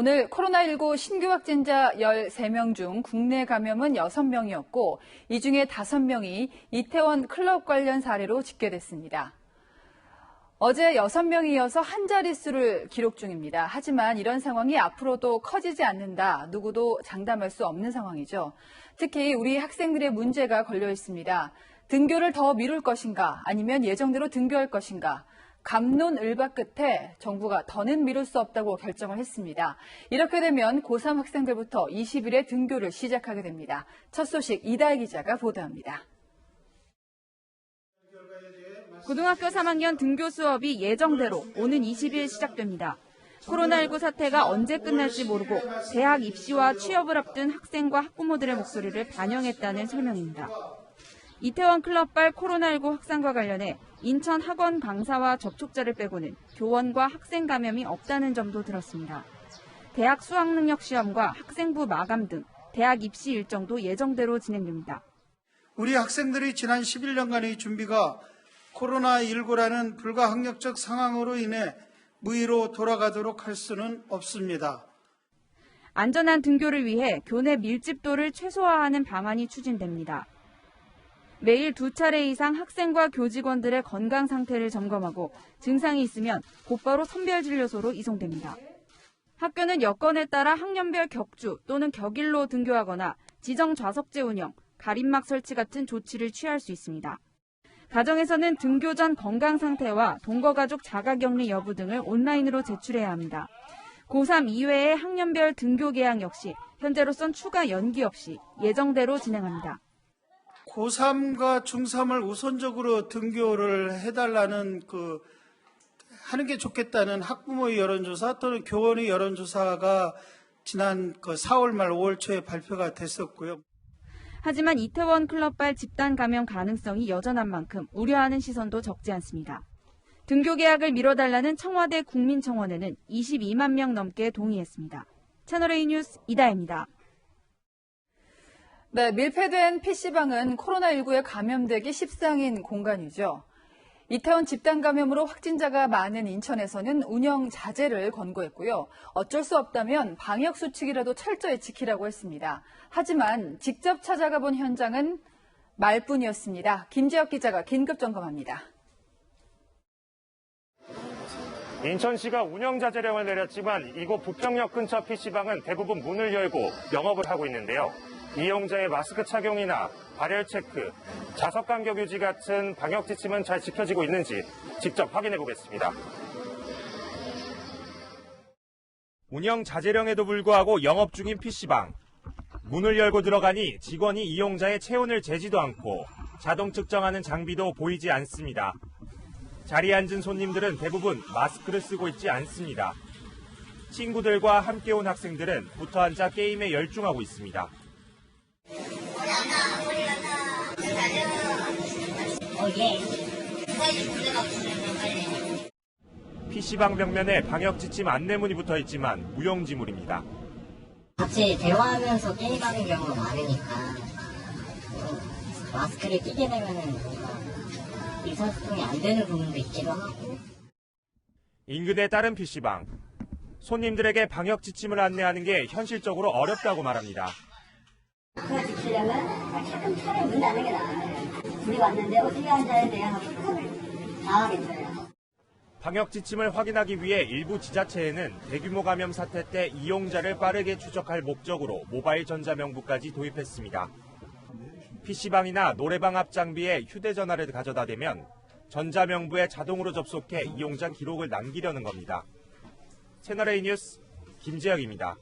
오늘 코로나19 신규 확진자 13명 중 국내 감염은 6명이었고 이 중에 5명이 이태원 클럽 관련 사례로 집계됐습니다. 어제 6명이 이어서 한 자릿수를 기록 중입니다. 하지만 이런 상황이 앞으로도 커지지 않는다. 누구도 장담할 수 없는 상황이죠. 특히 우리 학생들의 문제가 걸려 있습니다. 등교를 더 미룰 것인가 아니면 예정대로 등교할 것인가. 갑론을박 끝에 정부가 더는 미룰 수 없다고 결정을 했습니다. 이렇게 되면 고3 학생들부터 20일에 등교를 시작하게 됩니다. 첫 소식 이다혜 기자가 보도합니다. 고등학교 3학년 등교 수업이 예정대로 오는 20일 시작됩니다. 코로나19 사태가 언제 끝날지 모르고 대학 입시와 취업을 앞둔 학생과 학부모들의 목소리를 반영했다는 설명입니다. 이태원 클럽발 코로나19 확산과 관련해 인천 학원 강사와 접촉자를 빼고는 교원과 학생 감염이 없다는 점도 들었습니다. 대학 수학능력 시험과 학생부 마감 등 대학 입시 일정도 예정대로 진행됩니다. 우리 학생들이 지난 11년간의 준비가 코로나19라는 불가항력적 상황으로 인해 무의로 돌아가도록 할 수는 없습니다. 안전한 등교를 위해 교내 밀집도를 최소화하는 방안이 추진됩니다. 매일 2차례 이상 학생과 교직원들의 건강 상태를 점검하고 증상이 있으면 곧바로 선별진료소로 이송됩니다. 학교는 여건에 따라 학년별 격주 또는 격일로 등교하거나 지정 좌석제 운영, 가림막 설치 같은 조치를 취할 수 있습니다. 가정에서는 등교 전 건강 상태와 동거가족 자가격리 여부 등을 온라인으로 제출해야 합니다. 고3 이외의 학년별 등교 개학 역시 현재로선 추가 연기 없이 예정대로 진행합니다. 고3과 중3을 우선적으로 등교를 해달라는 하는 게 좋겠다는 학부모의 여론조사 또는 교원의 여론조사가 지난 4월 말 5월 초에 발표가 됐었고요. 하지만 이태원 클럽발 집단 감염 가능성이 여전한 만큼 우려하는 시선도 적지 않습니다. 등교 개학을 미뤄달라는 청와대 국민청원에는 22만 명 넘게 동의했습니다. 채널A 뉴스 이다혜입니다. 네, 밀폐된 PC방은 코로나19에 감염되기 십상인 공간이죠. 이태원 집단 감염으로 확진자가 많은 인천에서는 운영 자제를 권고했고요. 어쩔 수 없다면 방역 수칙이라도 철저히 지키라고 했습니다. 하지만 직접 찾아가 본 현장은 말뿐이었습니다. 김지혁 기자가 긴급 점검합니다. 인천시가 운영 자제령을 내렸지만 이곳 부평역 근처 PC방은 대부분 문을 열고 영업을 하고 있는데요. 이용자의 마스크 착용이나 발열 체크, 좌석 간격 유지 같은 방역 지침은 잘 지켜지고 있는지 직접 확인해 보겠습니다. 운영 자제령에도 불구하고 영업 중인 PC방. 문을 열고 들어가니 직원이 이용자의 체온을 재지도 않고 자동 측정하는 장비도 보이지 않습니다. 자리에 앉은 손님들은 대부분 마스크를 쓰고 있지 않습니다. 친구들과 함께 온 학생들은 붙어 앉아 게임에 열중하고 있습니다. PC방 벽면에 방역 지침 안내문이 붙어 있지만 무용지물입니다. 같이 대화하면서 게임하는 경우가 많으니까 마스크를 끼게 되면은 의사소통이 안 되는 부분도 있기도 하고. 인근에 따른 PC방. 손님들에게 방역 지침을 안내하는 게 현실적으로 어렵다고 말합니다. 그걸 지키려면 차근차근 문 닫는 게 나아요. 불이 왔는데 어떻게 앉아야 돼요? 하고 나가겠어요. 방역 지침을 확인하기 위해 일부 지자체에는 대규모 감염 사태 때 이용자를 빠르게 추적할 목적으로 모바일 전자명부까지 도입했습니다. PC방이나 노래방 앞 장비에 휴대전화를 가져다 대면 전자명부에 자동으로 접속해 이용자 기록을 남기려는 겁니다. 채널A 뉴스 김재혁입니다.